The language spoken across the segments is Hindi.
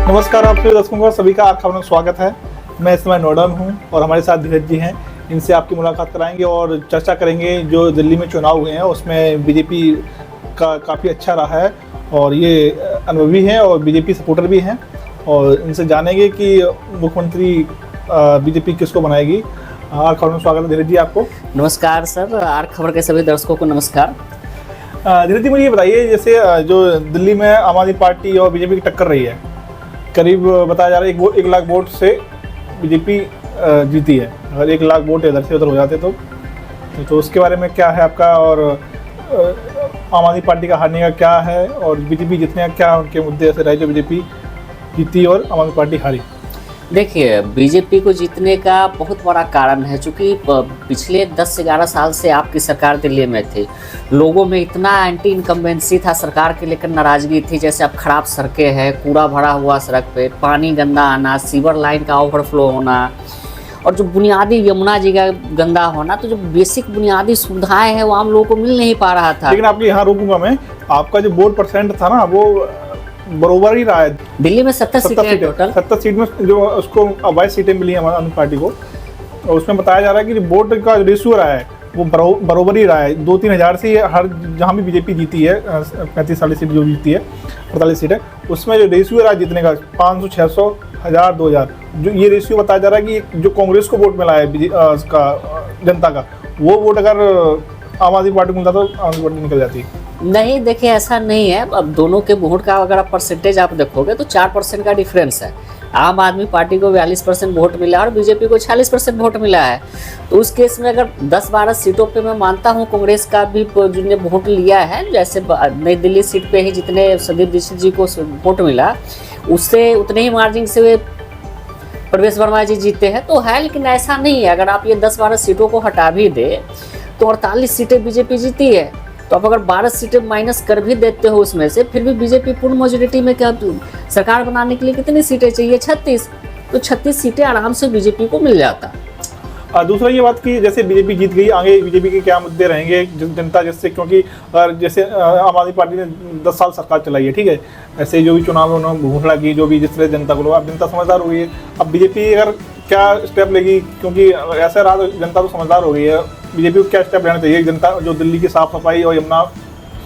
नमस्कार आप सभी दर्शकों का सभी का आर खबर में स्वागत है। मैं इस समय नोएडा में हूँ और हमारे साथ धीरज जी हैं। इनसे आपकी मुलाकात कराएंगे और चर्चा करेंगे जो दिल्ली में चुनाव हुए हैं उसमें बीजेपी का काफ़ी अच्छा रहा है और ये अनुभवी हैं और बीजेपी सपोर्टर भी हैं और इनसे जानेंगे कि मुख्यमंत्री बीजेपी किसको बनाएगी। आर खबर में स्वागत है धीरज जी आपको। नमस्कार सर, आर खबर के सभी दर्शकों को नमस्कार। धीरज जी मुझे ये बताइए, जैसे जो दिल्ली में आम आदमी पार्टी और बीजेपी की टक्कर रही है, करीब बताया जा रहा है 1 लाख वोट से बीजेपी जीती है। अगर 1 लाख वोट इधर से उधर हो जाते तो उसके बारे में क्या है आपका, और आम आदमी पार्टी का हारने का क्या है और बीजेपी जीतने का क्या उनके मुद्दे ऐसे रहे जो बीजेपी जीती और आम आदमी पार्टी हारी? देखिए, बीजेपी को जीतने का बहुत बड़ा कारण है चूँकि पिछले 10 से 11 साल से आपकी सरकार दिल्ली में थी। लोगों में इतना एंटी इनकम्बेंसी था, सरकार के लेकर नाराज़गी थी। जैसे अब खराब सड़कें हैं, कूड़ा भरा हुआ सड़क पे, पानी गंदा आना, सीवर लाइन का ओवरफ्लो होना और जो बुनियादी यमुना जी का गंदा होना, तो जो बेसिक बुनियादी सुविधाएँ हैं वो आम लोगों को मिल नहीं पा रहा था। लेकिन आपके यहाँ रोकूंगा मैं, आपका जो वोट परसेंट था ना वो बरोबर ही रहा है। दिल्ली में 70 सीटें टोटल। 70 सीट में जो उसको 22 सीटें मिली है आम पार्टी को, और उसमें बताया जा रहा है कि वोट का रेशियो रहा है वो बरोबर ही रहा है। 2-3 हज़ार से हर जहाँ भी बीजेपी जीती है 35-40 सीट जो जीती है, 45 सीट है, उसमें जो रेशियो रहा है जीतने का 500, 600, 1000, 2000, जो ये रेशियो बताया जा रहा है कि जो कांग्रेस को वोट मिला है जनता का, वो वोट अगर आम आदमी पार्टी को मिलता तो आम आदमी पार्टी निकल जाती। नहीं, देखिए ऐसा नहीं है। अब दोनों के वोट का अगर आप परसेंटेज आप देखोगे तो 4% का डिफरेंस है। आम आदमी पार्टी को 42% वोट मिला और बीजेपी को 46% वोट मिला है। तो उस केस में अगर 10-12 सीटों पे मैं मानता हूँ कांग्रेस का भी जिनने वोट लिया है, जैसे नई दिल्ली सीट पे ही जितने संदीप दीक्षित जी को वोट मिला उससे उतने ही मार्जिन से वे प्रवेश वर्मा जी जीते हैं तो है। लेकिन ऐसा नहीं है, अगर आप ये 10-12 सीटों को हटा भी दे तो 48 सीटें बीजेपी जीती है। तो आप अगर 12 सीटें माइनस कर भी देते हो उसमें से, फिर भी बीजेपी पूर्ण मेजॉरिटी में क्या सरकार बनाने के लिए कितनी सीटें चाहिए? 36। तो 36 सीटें आराम से बीजेपी को मिल जाता। दूसरा ये बात कि जैसे बीजेपी जीत गई, आगे बीजेपी के क्या मुद्दे रहेंगे जनता जैसे, क्योंकि जैसे आम आदमी पार्टी ने 10 साल सरकार चलाई है, ठीक है, ऐसे जो भी चुनाव में उन्होंने घोषणा की, जो भी जिस तरह जनता को, अब जनता समझदार हो गई है। अब बीजेपी अगर क्या स्टेप लेगी, क्योंकि ऐसा रहा तो जनता तो समझदार हो गई है, बीजेपी को क्या स्टेप लेना चाहिए जनता जो दिल्ली की साफ सफाई और यमुना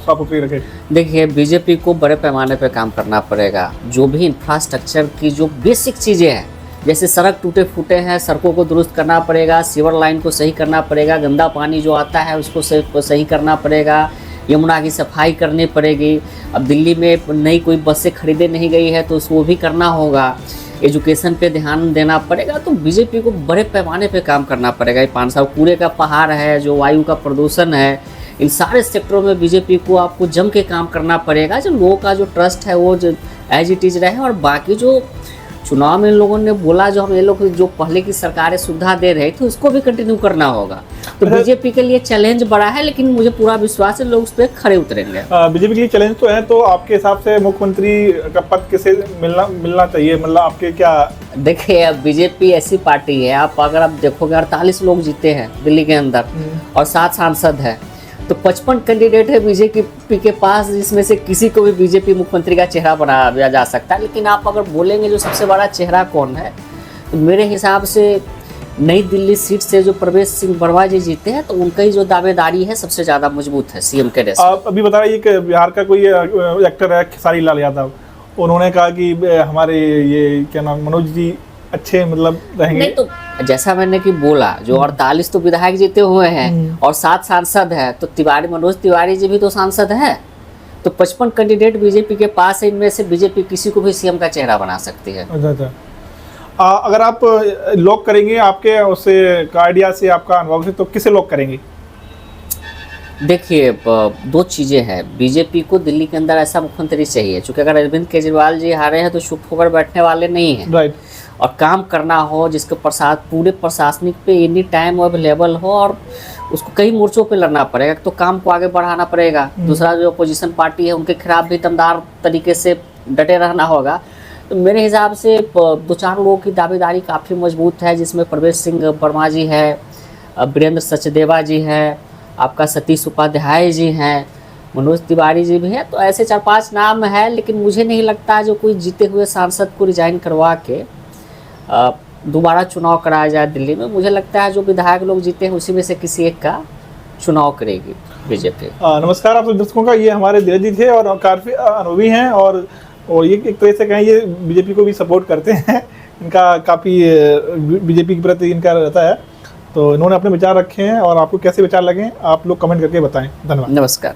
साफ सुथरी रखे? देखिए, बीजेपी को बड़े पैमाने पर काम करना पड़ेगा। जो भी इंफ्रास्ट्रक्चर की जो बेसिक चीज़ें हैं, जैसे सड़क टूटे फूटे हैं, सड़कों को दुरुस्त करना पड़ेगा, सीवर लाइन को सही करना पड़ेगा, गंदा पानी जो आता है उसको सही करना पड़ेगा, यमुना की सफाई करनी पड़ेगी। अब दिल्ली में नई कोई बसें खरीदे नहीं गई है तो उसको भी करना होगा। एजुकेशन पे ध्यान देना पड़ेगा। तो बीजेपी को बड़े पैमाने पे काम करना पड़ेगा। ये 5 साल कूड़े का पहाड़ है, जो वायु का प्रदूषण है, इन सारे सेक्टरों में बीजेपी को आपको जम के काम करना पड़ेगा। जो लोगों का जो ट्रस्ट है वो जो एज इट इज़ रहे, और बाकी जो चुनाव में इन लोगों ने बोला जो हम ये लोग जो पहले की सरकारें सुविधा दे रहे थे उसको भी कंटिन्यू करना होगा। तो बीजेपी के लिए चैलेंज बड़ा है, लेकिन मुझे पूरा विश्वास है लोग उस पर खड़े उतरेंगे। बीजेपी के लिए चैलेंज तो है। तो आपके हिसाब से मुख्यमंत्री का पद किसे मिलना चाहिए, मतलब आपके क्या? देखिए, अब बीजेपी ऐसी पार्टी है, आप अगर आप देखोगे 48 लोग जीते हैं दिल्ली के अंदर और 7 सांसद है, तो 55 कैंडिडेट है बीजेपी के पास, जिसमें से किसी को भी बीजेपी मुख्यमंत्री का चेहरा बनाया जा सकता है। लेकिन आप अगर बोलेंगे जो सबसे बड़ा चेहरा कौन है, तो मेरे हिसाब से नई दिल्ली सीट से जो प्रवेश सिंह वर्मा जी जीते हैं तो उनका ही जो दावेदारी है सबसे ज़्यादा मजबूत है सीएम के रेस। आप अभी बता रही कि बिहार का कोई एक्टर है खेसारी लाल यादव, उन्होंने कहा कि हमारे ये क्या नाम मनोज जी अच्छे मतलब रहेंगे। नहीं, तो जैसा मैंने कि बोला जो 48 तो विधायक जीते हुए हैं और 7 सांसद है, तो मनोज तिवारी जी भी तो सांसद है। तो 55 कैंडिडेट बीजेपी के पास है, इनमें से बीजेपी किसी को भी सीएम का चेहरा बना सकती है। अच्छा। अगर आप लॉक करेंगे आपके उससे आइडिया से, आपका अनुभव से, तो किसे लॉक करेंगे? देखिए, 2 चीज़ें हैं। बीजेपी को दिल्ली के अंदर ऐसा मुख्यमंत्री चाहिए, चूँकि अगर अरविंद केजरीवाल जी हारे हैं तो चुप होकर बैठने वाले नहीं हैं। राइट। और काम करना हो जिसके पूरे प्रशासनिक पे एनी टाइम अवेलेबल हो, और उसको कई मोर्चों पे लड़ना पड़ेगा। तो काम को आगे बढ़ाना पड़ेगा। दूसरा, जो अपोजिशन पार्टी है उनके खिलाफ भी दमदार तरीके से डटे रहना होगा। तो मेरे हिसाब से 2-4 लोगों की दावेदारी काफ़ी मजबूत है, जिसमें प्रवेश सिंह वर्मा जी है, वीरेंद्र सचदेवा जी है, आपका सतीश उपाध्याय जी हैं, मनोज तिवारी जी भी हैं। तो ऐसे 4-5 नाम है, लेकिन मुझे नहीं लगता है जो कोई जीते हुए सांसद को रिजाइन करवा के दोबारा चुनाव कराया जाए दिल्ली में। मुझे लगता है जो विधायक लोग जीते हैं उसी में से किसी एक का चुनाव करेगी बीजेपी। नमस्कार आप सब दर्शकों का, ये हमारे धीरज जी थे और काफ़ी अनुभवी हैं और ये एक तरह से कहें ये बीजेपी को भी सपोर्ट करते हैं। इनका काफ़ी बीजेपी के प्रति इनका रहता है, तो इन्होंने अपने विचार रखे हैं और आपको कैसे विचार लगे आप लोग कमेंट करके बताएं। धन्यवाद। नमस्कार।